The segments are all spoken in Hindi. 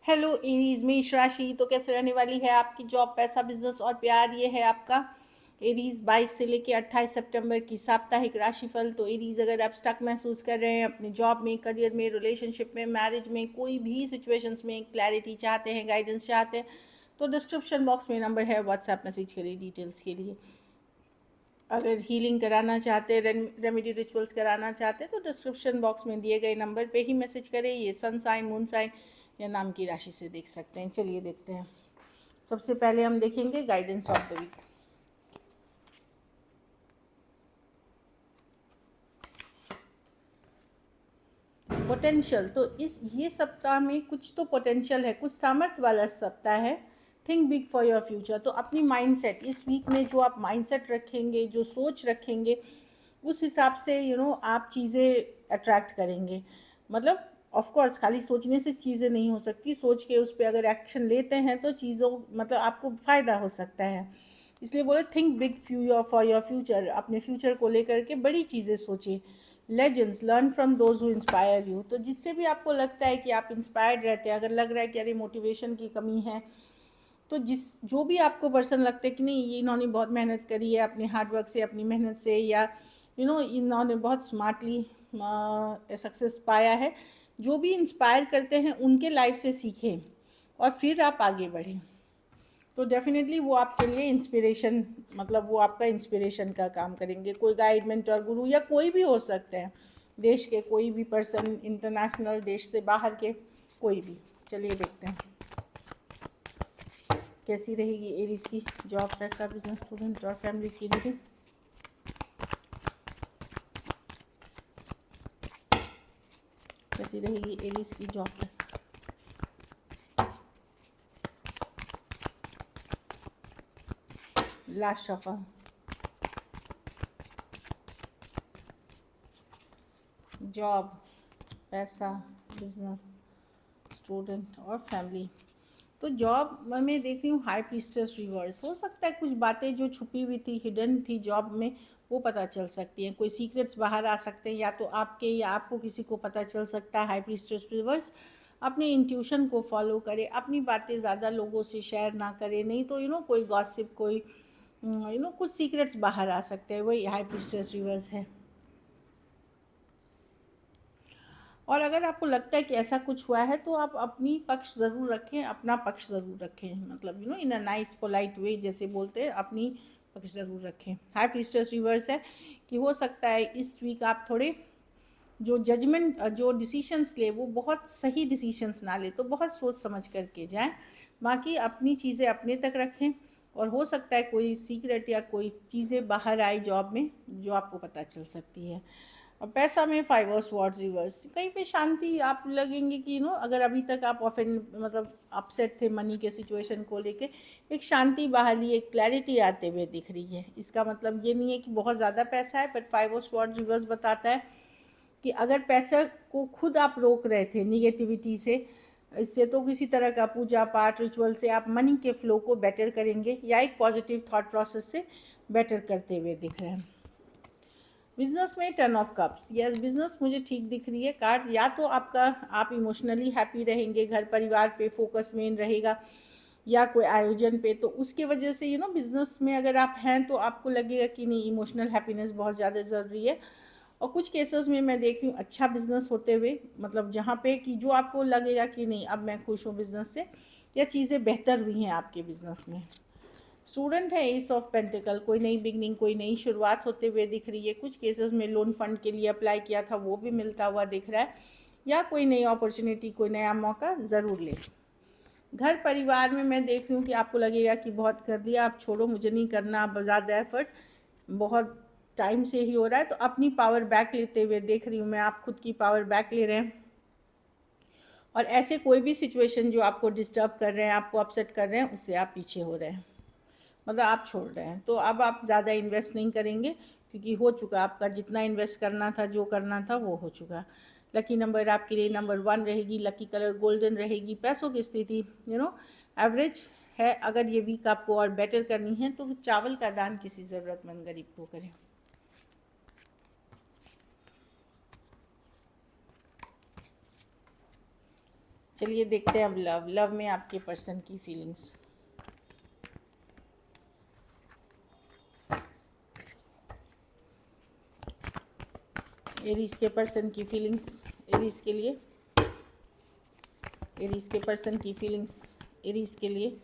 हेलो एरीज, मेष राशि तो कैसे रहने वाली है आपकी जॉब, पैसा, बिजनेस और प्यार। ये है आपका एरीज 22 से लेकर 28 सितंबर की साप्ताहिक राशिफल। तो एरीज, अगर आप स्टक महसूस कर रहे हैं अपने जॉब में, करियर में, रिलेशनशिप में, मैरिज में, कोई भी सिचुएशंस में क्लैरिटी चाहते हैं, गाइडेंस चाहते हैं, तो डिस्क्रिप्शन बॉक्स में नंबर है, व्हाट्सएप मैसेज करिए डिटेल्स के लिए। अगर हीलिंग कराना चाहते हैं, रेमेडी रिचुअल्स कराना चाहते हैं, तो डिस्क्रिप्शन बॉक्स में दिए गए नंबर पे ही मैसेज करें। ये सन साइन, मून साइन या नाम की राशि से देख सकते हैं। चलिए देखते हैं। सबसे पहले हम देखेंगे guidance of the week. Potential, तो इस ये सप्ताह में कुछ तो पोटेंशियल है, कुछ सामर्थ्य वाला सप्ताह है। Think big for your future. तो अपनी माइंडसेट इस वीक में जो आप माइंडसेट रखेंगे, जो सोच रखेंगे, उस हिसाब से आप चीज़ें अट्रैक्ट करेंगे। मतलब ऑफ कोर्स खाली सोचने से चीज़ें नहीं हो सकती, सोच के उस पर अगर एक्शन लेते हैं तो चीज़ों मतलब आपको फ़ायदा हो सकता है। इसलिए बोले think big for your future. अपने फ्यूचर को लेकर के बड़ी चीज़ें सोचिए। Legends, learn from those who inspire you. तो जिससे भी आपको लगता है कि आप इंस्पायर्ड रहते हैं, अगर लग रहा है कि अरे मोटिवेशन की कमी है, तो जो भी आपको पर्सन लगता है कि नहीं ये इन्होंने बहुत मेहनत करी है अपने हार्डवर्क से, अपनी मेहनत से, या इन्होंने बहुत स्मार्टली सक्सेस पाया है, जो भी इंस्पायर करते हैं उनके लाइफ से सीखें और फिर आप आगे बढ़ें। तो डेफिनेटली वो आपके लिए इंस्पिरेशन, मतलब वो आपका इंस्पिरेशन का काम करेंगे। कोई गाइड, मेंटर, गुरु या कोई भी हो सकते हैं, देश के कोई भी पर्सन, इंटरनेशनल, देश से बाहर के कोई भी। चलिए देखते हैं कैसी रहेगी एरीज की जॉब, पैसा, बिजनेस, स्टूडेंट और फैमिली की रीडिंग। कैसी रहेगी एरीज की जॉब, पैसा। लास्ट शफल, जॉब, पैसा, बिजनेस, स्टूडेंट और फैमिली। तो जॉब में देख रही हूँ हाई प्रीस्टेस रिवर्स। हो सकता है कुछ बातें जो छुपी हुई थी, हिडन थी जॉब में, वो पता चल सकती हैं। कोई सीक्रेट्स बाहर आ सकते हैं, या तो आपके या आपको किसी को पता चल सकता है। हाई प्रीस्टेस रिवर्स, अपने इंट्यूशन को फॉलो करें, अपनी बातें ज़्यादा लोगों से शेयर ना करें, नहीं तो कोई गॉसिप, कोई कुछ सीक्रेट्स बाहर आ सकते हैं। वही हाई प्रीस्टेस रिवर्स है। और अगर आपको लगता है कि ऐसा कुछ हुआ है, तो आप अपनी पक्ष ज़रूर रखें, अपना पक्ष ज़रूर रखें, मतलब इन अ नाइस पोलाइट वे जैसे बोलते हैं, अपनी पक्ष ज़रूर रखें। हाई प्रीस्टेस रिवर्स है कि हो सकता है इस वीक आप थोड़े जो जजमेंट, जो डिसीशंस ले, वो बहुत सही डिसीशंस ना ले, तो बहुत सोच समझ करके जाएं। बाकी अपनी चीज़ें अपने तक रखें, और हो सकता है कोई सीक्रेट या कोई चीज़ें बाहर आई जॉब में जो आपको पता चल सकती है। और पैसा में 5 ऑफ स्वॉर्ड्स रिवर्स, कहीं पे शांति आप लगेंगे कि अगर अभी तक आप ऑफेन मतलब अपसेट थे मनी के सिचुएशन को लेके, एक शांति बहाली, एक क्लैरिटी आते हुए दिख रही है। इसका मतलब ये नहीं है कि बहुत ज़्यादा पैसा है, बट 5 ऑफ स्वॉर्ड्स रिवर्स बताता है कि अगर पैसे को खुद आप रोक रहे थे निगेटिविटी से, इससे, तो किसी तरह का पूजा पाठ रिचुअल से आप मनी के फ्लो को बेटर करेंगे, या एक पॉजिटिव थॉट प्रोसेस से बेटर करते हुए दिख रहे हैं। बिजनेस में 10 ऑफ कप्स, यस बिजनेस मुझे ठीक दिख रही है कार्ड। या तो आप इमोशनली हैप्पी रहेंगे, घर परिवार पे फोकस मेन रहेगा, या कोई आयोजन पे, तो उसके वजह से बिजनेस में अगर आप हैं तो आपको लगेगा कि नहीं, इमोशनल हैप्पीनेस बहुत ज़्यादा ज़रूरी है। और कुछ केसेस में मैं देख रही हूँ अच्छा बिजनेस होते हुए, मतलब जहाँ पे कि जो आपको लगेगा कि नहीं अब मैं खुश हूँ बिजनेस से, या चीज़ें बेहतर हुई हैं आपके बिजनेस में। स्टूडेंट है एस ऑफ पेंटिकल, कोई नई बिगनिंग, कोई नई शुरुआत होते हुए दिख रही है। कुछ केसेस में लोन फंड के लिए अप्लाई किया था, वो भी मिलता हुआ दिख रहा है, या कोई नई अपॉर्चुनिटी, कोई नया मौका ज़रूर ले। घर परिवार में मैं देख रही हूँ कि आपको लगेगा कि बहुत कर दिया, आप छोड़ो, मुझे नहीं करना अब ज़्यादा एफर्ट, बहुत टाइम से ही हो रहा है। तो अपनी पावर बैक लेते हुए देख रही हूँ मैं, आप खुद की पावर बैक ले रहे हैं, और ऐसे कोई भी सिचुएशन जो आपको डिस्टर्ब कर रहे हैं, आपको अपसेट कर रहे हैं, उससे आप पीछे हो रहे हैं, मतलब आप छोड़ रहे हैं। तो अब आप ज़्यादा इन्वेस्ट नहीं करेंगे, क्योंकि हो चुका आपका, जितना इन्वेस्ट करना था, जो करना था वो हो चुका। लकी नंबर आपके लिए नंबर 1 रहेगी, लकी कलर गोल्डन रहेगी। पैसों की स्थिति एवरेज है। अगर ये वीक आपको और बेटर करनी है तो चावल का दान किसी ज़रूरतमंद गरीब को करें। चलिए देखते हैं अब लव में आपके पर्सन की फीलिंग्स। एरीज के पर्सन की फीलिंग्स एरीज के लिए, एरीज के पर्सन की फीलिंग्स एरीज के लिए,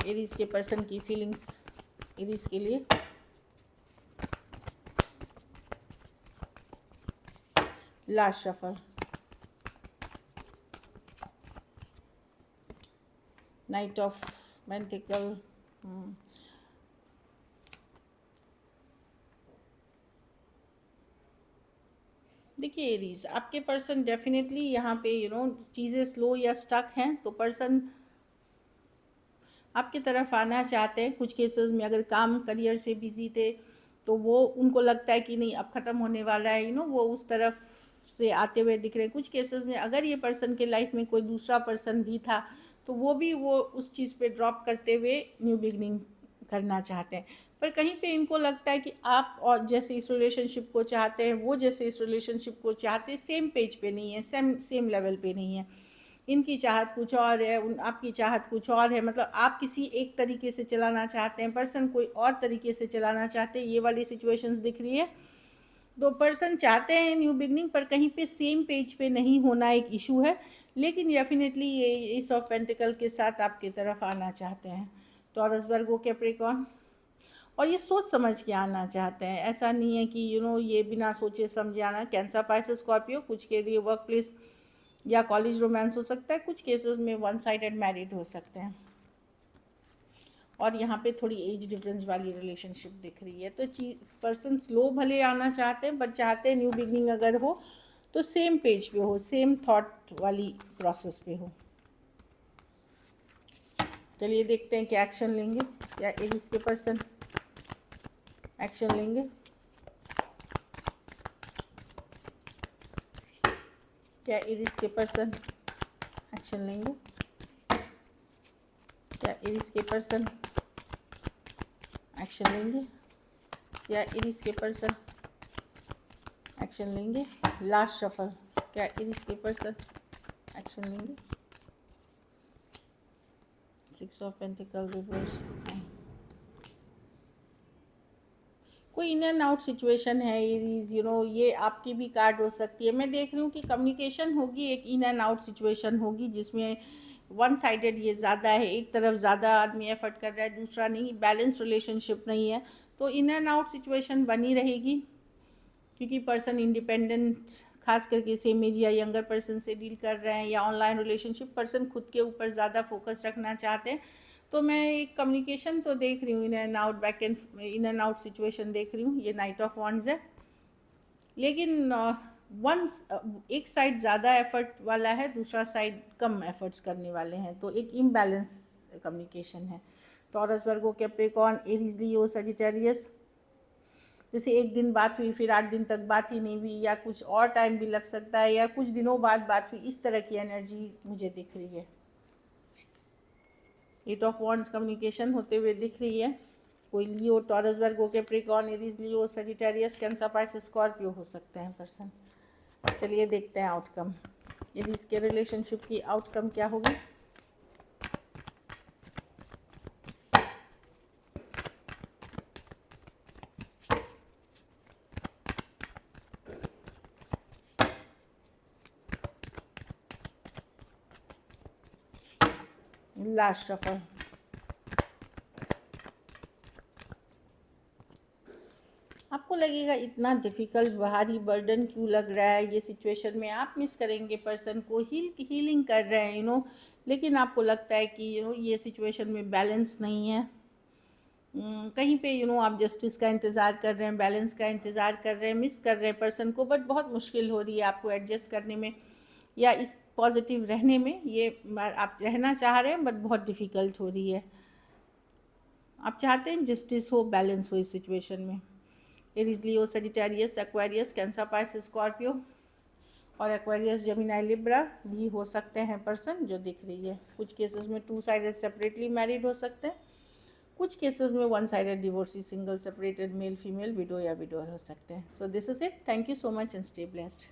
एरीज के पर्सन की फीलिंग्स एरीज के लिए। Last shuffle, night of pentacle. देखिए एरीज, आपके पर्सन डेफिनेटली यहाँ पे चीज़ें स्लो या स्टक हैं, तो पर्सन आपकी तरफ आना चाहते हैं। कुछ केसेस में अगर काम करियर से बिजी थे तो वो उनको लगता है कि नहीं अब ख़त्म होने वाला है, वो उस तरफ से आते हुए दिख रहे हैं। कुछ केसेस में अगर ये पर्सन के लाइफ में कोई दूसरा पर्सन भी था तो वो उस चीज़ पे ड्रॉप करते हुए न्यू बिगनिंग करना चाहते हैं। पर कहीं पे इनको लगता है कि आप और जैसे इस रिलेशनशिप को चाहते हैं, वो जैसे इस रिलेशनशिप को चाहते हैं, सेम पेज पे नहीं है, सेम लेवल पे नहीं है। इनकी चाहत कुछ और है, आपकी चाहत कुछ और है। मतलब आप किसी एक तरीके से चलाना चाहते हैं, पर्सन कोई और तरीके से चलाना चाहते हैं। ये वाली सिचुएशंस दिख रही है। दो पर्सन चाहते हैं न्यू बिगनिंग, पर कहीं पे सेम पेज पे नहीं होना एक इशू है। लेकिन डेफिनेटली ये एस ऑफ पेंटिकल के साथ आपकी तरफ आना चाहते हैं। टॉरस, वर्गो, कैप्रिकॉर्न, और ये सोच समझ के आना चाहते हैं। ऐसा नहीं है कि ये बिना सोचे समझे आना। कैंसर, पाइसेस, स्कॉर्पियो, कुछ के लिए वर्क प्लेस या कॉलेज रोमांस हो सकता है। कुछ केसेस में वन साइडेड मैरिड हो सकते हैं। और यहाँ पे थोड़ी एज डिफरेंस वाली रिलेशनशिप दिख रही है। तो पर्सन स्लो भले आना चाहते हैं, बट चाहते हैं न्यू बिगनिंग अगर हो तो सेम पेज पे हो, सेम थॉट वाली प्रोसेस पे हो। चलिए देखते हैं क्या एक्शन लेंगे, क्या एरीज के पर्सन एक्शन लेंगे। क्या एरीज के पर्सन एक्शन लेंगे, क्या एरीज के पर्सन एक्शन लेंगे, क्या एरीज के पर्सन एक्शन लेंगे। लास्ट शफल, क्या एरीज के पर्सन एक्शन लेंगे। सिक्स ऑफ पेंटिकल रिवर्स, कोई इन एंड आउट सिचुएशन है एरीज, ये आपकी भी कार्ड हो सकती है। मैं देख रही हूँ कि कम्युनिकेशन होगी, एक इन एंड आउट सिचुएशन होगी जिसमें वन साइडेड ये ज़्यादा है, एक तरफ ज़्यादा आदमी एफर्ट कर रहा है, दूसरा नहीं। बैलेंस रिलेशनशिप नहीं है, तो इन एंड आउट सिचुएशन बनी रहेगी। क्योंकि पर्सन इंडिपेंडेंट, खास करके सेम एज या यंगर पर्सन से डील कर रहे हैं, या ऑनलाइन रिलेशनशिप, पर्सन खुद के ऊपर ज़्यादा फोकस रखना चाहते हैं। तो मैं एक कम्युनिकेशन तो देख रही हूँ, in and out, back and in and out situation देख रही हूँ। ये नाइट ऑफ वॉन्ड्स है। लेकिन एक साइड ज़्यादा एफर्ट वाला है, दूसरा साइड कम एफर्ट्स करने वाले हैं, तो एक इम्बैलेंस कम्युनिकेशन है। टॉरस, वर्गो, कैप्रिकॉर्न, एरीज, लियो, सजिटेरियस, जैसे एक दिन बात हुई फिर 8 दिन तक बात ही नहीं हुई, या कुछ और टाइम भी लग सकता है, या कुछ दिनों बाद बात हुई, इस तरह की एनर्जी मुझे दिख रही है। 8 ऑफ वॉन्ड्स कम्युनिकेशन होते हुए दिख रही है। कोई लियो, टॉरस, वर्गो, Capricorn, Aries, Leo, Sagittarius, cancer, Pisces, Scorpio हो सकते हैं पर्सन। चलिए देखते हैं आउटकम, एरीज के रिलेशनशिप की आउटकम क्या होगी। लास्ट शफल, आपको लगेगा इतना डिफ़िकल्ट, भारी बर्डन क्यों लग रहा है ये सिचुएशन में। आप मिस करेंगे पर्सन को, हीलिंग कर रहे हैं लेकिन आपको लगता है कि ये सिचुएशन में बैलेंस नहीं है। कहीं पे आप जस्टिस का इंतज़ार कर रहे हैं, बैलेंस का इंतज़ार कर रहे हैं, मिस कर रहे हैं पर्सन को, बट बहुत मुश्किल हो रही है आपको एडजस्ट करने में या इस पॉजिटिव रहने में। ये आप रहना चाह रहे हैं बट बहुत डिफ़िकल्ट हो रही है। आप चाहते हैं जस्टिस हो, बैलेंस हो इस सिचुएशन में। Aries, Leo, Sagittarius, Aquarius, Cancer, Pisces, Scorpio, और एक्वेरियस, जेमिनी, लिब्रा भी हो सकते हैं पर्सन जो दिख रही है। कुछ केसेस में 2 साइडेड सेपरेटली मैरिड हो सकते हैं, कुछ केसेस में 1 sided divorcee, single, separated, male female, window या विडोअर हो सकते हैं। So this is it. Thank you so much and stay blessed.